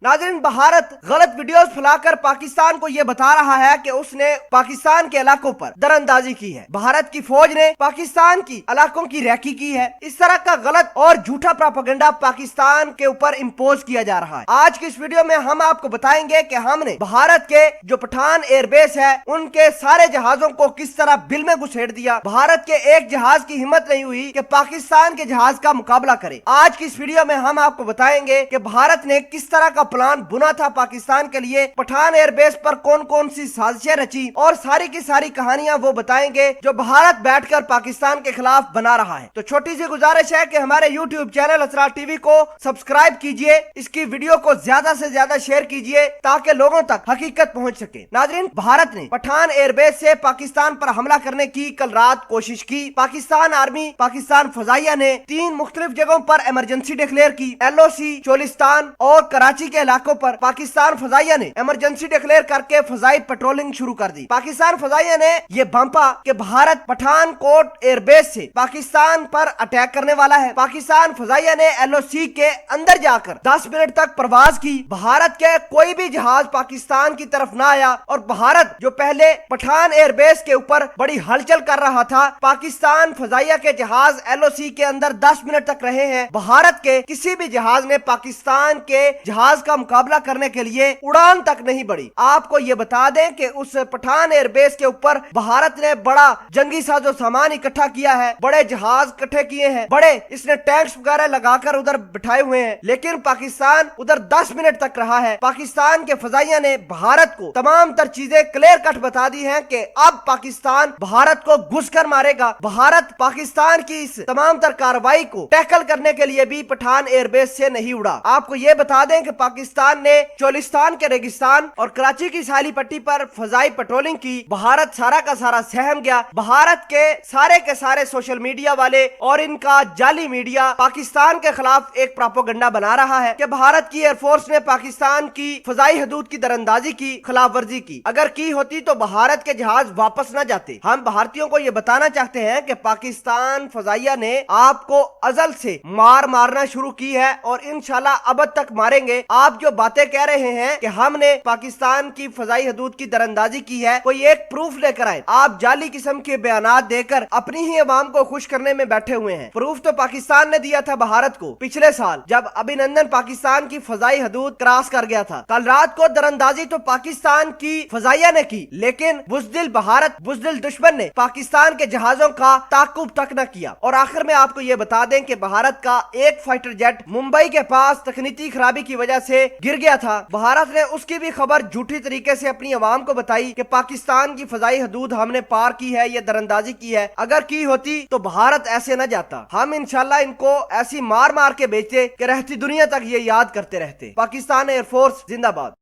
नाज़रीन, भारत गलत वीडियोस फैलाकर पाकिस्तान को ये बता रहा है कि उसने पाकिस्तान के इलाकों पर दरअंदाजी की है। भारत की फौज ने पाकिस्तान की इलाकों की रैकी की है। इस तरह का गलत और झूठा प्रोपेगेंडा पाकिस्तान के ऊपर इम्पोज किया जा रहा है। आज की इस वीडियो में हम आपको बताएंगे कि हमने भारत के जो पठान एयरबेस है उनके सारे जहाजों को किस तरह बिल में घुसेड़ दिया। भारत के एक जहाज की हिम्मत नहीं हुई कि पाकिस्तान के जहाज का मुकाबला करे। आज की इस वीडियो में हम आपको बताएंगे कि भारत ने किस तरह का प्लान बुना था पाकिस्तान के लिए, पठान एयरबेस पर कौन कौन सी साजिशें रची और सारी की सारी कहानियां वो बताएंगे जो भारत बैठकर पाकिस्तान के खिलाफ बना रहा है। तो छोटी सी गुजारिश है कि हमारे YouTube चैनल असरार टीवी को सब्सक्राइब कीजिए, इसकी वीडियो को ज्यादा से ज्यादा शेयर कीजिए ताकि लोगों तक हकीकत पहुंच सके। नाज़रीन, भारत ने पठान एयरबेस से पाकिस्तान पर हमला करने की कल रात कोशिश की। पाकिस्तान आर्मी, पाकिस्तान फजाइया ने 3 मुख्तलिफ जगहों पर इमरजेंसी डिक्लेयर की। LOC, चोलिस्तान और कराची के इलाकों पर पाकिस्तान फजाइया ने इमरजेंसी डिक्लेयर करके फजाई पेट्रोलिंग शुरू कर दी। पाकिस्तान फजाइया ने यह भांपा कि भारत पठानकोट एयरबेस से पाकिस्तान पर अटैक करने वाला है। पाकिस्तान फजाइया ने LOC के अंदर जाकर 10 मिनट तक प्रवास की। भारत के कोई भी जहाज पाकिस्तान की तरफ ना आया और भारत जो पहले पठान एयरबेस के ऊपर बड़ी हलचल कर रहा था, पाकिस्तान फजाइया के जहाज LOC के अंदर 10 मिनट तक रहे हैं। भारत के किसी भी जहाज ने पाकिस्तान के जहाज का मुकाबला करने के लिए उड़ान तक नहीं बढ़ी। आपको ये बता दें कि उस पठान एयरबेस के ऊपर भारत ने बड़ा जंगी साजो सामान इकट्ठा किया है, बड़े जहाज इकट्ठे किए हैं, बड़े इसने टैंक्स वगैरह लगाकर उधर बिठाए हुए हैं, लेकिन पाकिस्तान उधर 10 मिनट तक रहा है। पाकिस्तान के फजाइया ने भारत को तमाम तर चीजें क्लियर कट बता दी हैं कि अब पाकिस्तान भारत को घुसकर मारेगा। भारत पाकिस्तान की इस तमाम तर कार्रवाई को टैकल करने के लिए भी पठान एयरबेस से नहीं उड़ा। आपको ये बता दें कि पाकिस्तान ने चोलिस्तान के रेगिस्तान और कराची की साली पट्टी पर फजाई पेट्रोलिंग की। भारत सारा का सारा सहम गया। भारत के सारे सोशल मीडिया वाले और इनका जाली मीडिया पाकिस्तान के खिलाफ एक प्रोपेगेंडा बना रहा है कि भारत की एयरफोर्स ने पाकिस्तान की फजाई हदूद की दरअंदाजी की, खिलाफ वर्जी की। अगर की होती तो भारत के जहाज वापस न जाते। हम भारतीयों को यह बताना चाहते हैं कि पाकिस्तान फजाइया ने आपको अजल से मारना शुरू की है और इंशाल्लाह अब तक मारेंगे। आप जो बातें कह रहे हैं कि हमने पाकिस्तान की फजाई हदूद की दरअंदाजी की है, कोई एक प्रूफ लेकर आए। आप जाली किस्म के बयानात देकर अपनी ही अवाम को खुश करने में बैठे हुए हैं। प्रूफ तो पाकिस्तान ने दिया था भारत को पिछले साल जब अभिनंदन पाकिस्तान की फजाई हदूद क्रॉस कर गया था। कल रात को दरअंदाजी तो पाकिस्तान की फजाइया ने की, लेकिन बुज़दिल भारत, बुज़दिल दुश्मन ने पाकिस्तान के जहाजों का ताकुब तक न किया। और आखिर में आपको यह बता दें कि भारत का एक फाइटर जेट मुंबई के पास तकनीकी खराबी की वजह से गिर गया था। भारत ने उसकी भी खबर झूठी तरीके से अपनी अवाम को बताई कि पाकिस्तान की फजाई हदूद हमने पार की है, ये दरअंदाजी की है। अगर की होती तो भारत ऐसे न जाता। हम इंशाल्लाह इनको ऐसी मार के बेचते कि रहती दुनिया तक ये याद करते रहते। पाकिस्तान एयरफोर्स जिंदाबाद।